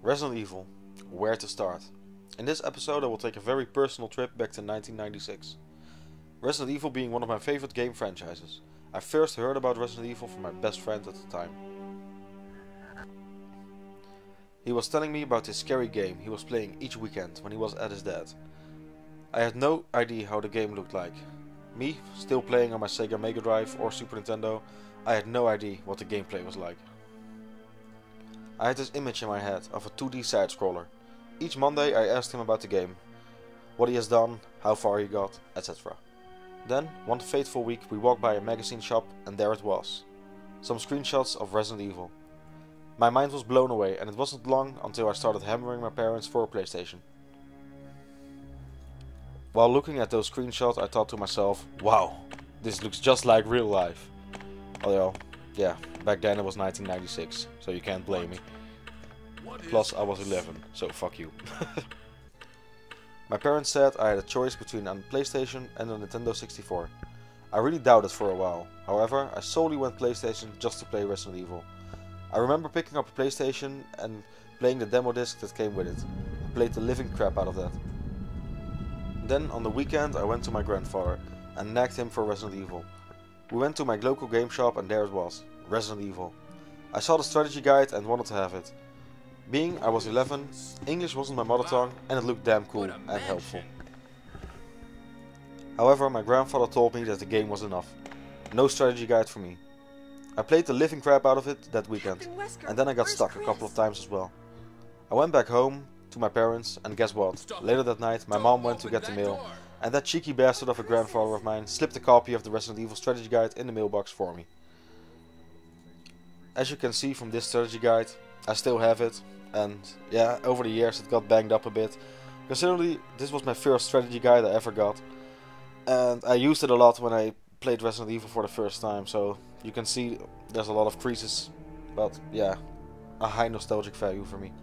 Resident Evil, where to start? In this episode I will take a very personal trip back to 1996. Resident Evil being one of my favorite game franchises. I first heard about Resident Evil from my best friend at the time. He was telling me about this scary game he was playing each weekend when he was at his dad. I had no idea how the game looked like. Me, still playing on my Sega Mega Drive or Super Nintendo, I had no idea what the gameplay was like. I had this image in my head of a 2D side-scroller. Each Monday I asked him about the game, what he has done, how far he got, etc. Then, one fateful week we walked by a magazine shop and there it was. Some screenshots of Resident Evil. My mind was blown away and it wasn't long until I started hammering my parents for a PlayStation. While looking at those screenshots I thought to myself, wow, this looks just like real life. Although, yeah, back then it was 1996, so you can't blame me. Plus I was 11, so fuck you. My parents said I had a choice between a PlayStation and a Nintendo 64. I really doubted for a while, however I solely went PlayStation just to play Resident Evil. I remember picking up a PlayStation and playing the demo disc that came with it. I played the living crap out of that. Then on the weekend I went to my grandfather and nagged him for Resident Evil. We went to my local game shop and there it was, Resident Evil. I saw the strategy guide and wanted to have it. Being I was 11, English wasn't my mother tongue and it looked damn cool and helpful. However, my grandfather told me that the game was enough. No strategy guide for me. I played the living crap out of it that weekend and then I got stuck a couple of times as well. I went back home to my parents and guess what? Later that night my mom went to get the mail and that cheeky bastard of a grandfather of mine slipped a copy of the Resident Evil strategy guide in the mailbox for me. As you can see from this strategy guide, I still have it, and yeah, over the years it got banged up a bit. Considering this was my first strategy guide I ever got, and I used it a lot when I played Resident Evil for the first time, so you can see there's a lot of creases, but yeah, a high nostalgic value for me.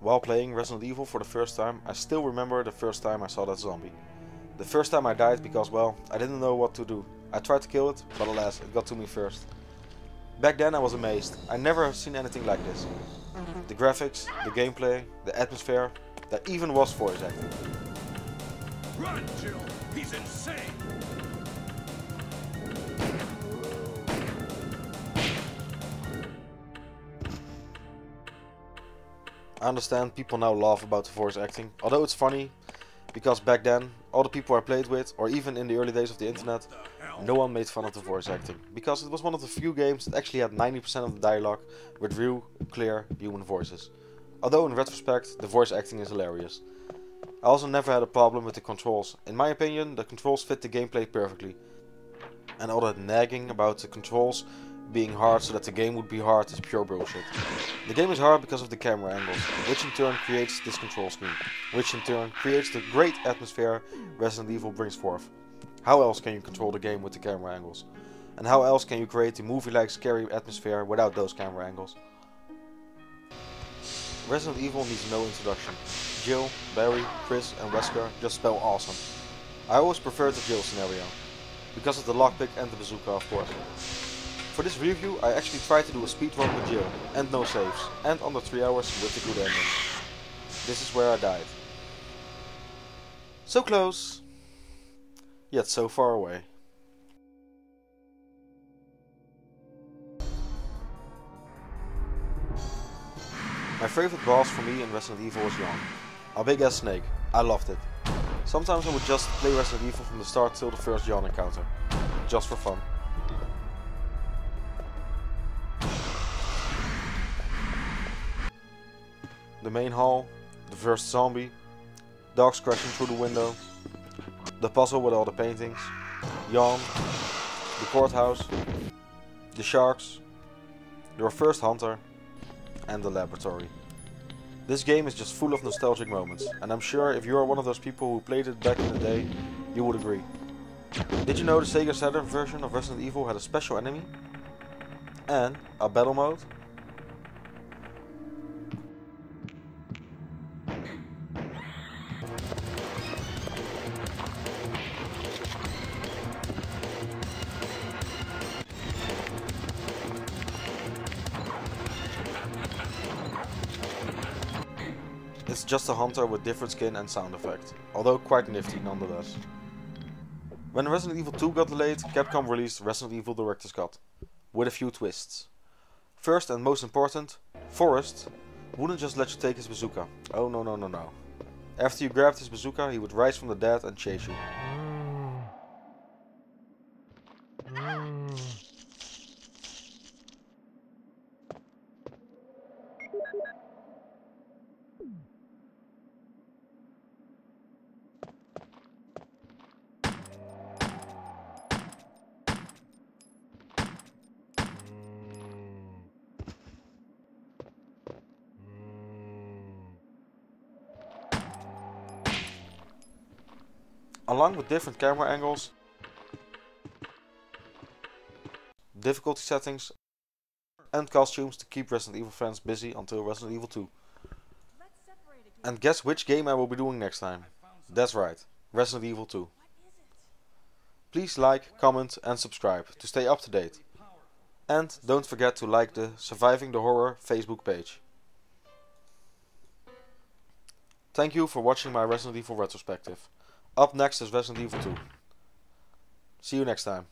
While playing Resident Evil for the first time, I still remember the first time I saw that zombie. The first time I died because, well, I didn't know what to do. I tried to kill it, but alas, it got to me first. Back then I was amazed. I never have seen anything like this. The graphics, the gameplay, the atmosphere, there even was voice acting. Run, Jill! He's insane! I understand people now laugh about the voice acting, although it's funny, because back then, all the people I played with, or even in the early days of the internet, no one made fun of the voice acting, because it was one of the few games that actually had 90% of the dialogue with real, clear, human voices. Although in retrospect, the voice acting is hilarious. I also never had a problem with the controls. In my opinion, the controls fit the gameplay perfectly. And all that nagging about the controls being hard so that the game would be hard is pure bullshit. The game is hard because of the camera angles, which in turn creates this control scheme, which in turn creates the great atmosphere Resident Evil brings forth. How else can you control the game with the camera angles? And how else can you create the movie-like scary atmosphere without those camera angles? Resident Evil needs no introduction. Jill, Barry, Chris and Wesker just spell awesome. I always prefer the Jill scenario, because of the lockpick and the bazooka of course. For this review I actually tried to do a speedrun with Jill, and no saves, and under 3 hours with a good ending. This is where I died. So close, yet so far away. My favorite boss for me in Resident Evil was Yawn. A big ass snake, I loved it. Sometimes I would just play Resident Evil from the start till the first Yawn encounter, just for fun. The main hall, the first zombie, dogs crashing through the window, the puzzle with all the paintings, Yawn, the courthouse, the sharks, your first hunter, and the laboratory. This game is just full of nostalgic moments, and I'm sure if you are one of those people who played it back in the day, you would agree. Did you know the Sega Saturn version of Resident Evil had a special enemy? And a battle mode? It's just a hunter with different skin and sound effect, although quite nifty nonetheless. When Resident Evil 2 got delayed, Capcom released Resident Evil Director's Cut, with a few twists. First and most important, Forrest wouldn't just let you take his bazooka. Oh no. After you grabbed his bazooka, he would rise from the dead and chase you. Along with different camera angles, difficulty settings, and costumes to keep Resident Evil fans busy until Resident Evil 2. And guess which game I will be doing next time? That's right, Resident Evil 2. Please like, comment and subscribe to stay up to date. And don't forget to like the Surviving the Horror Facebook page. Thank you for watching my Resident Evil retrospective. Up next is Resident Evil 2. See you next time.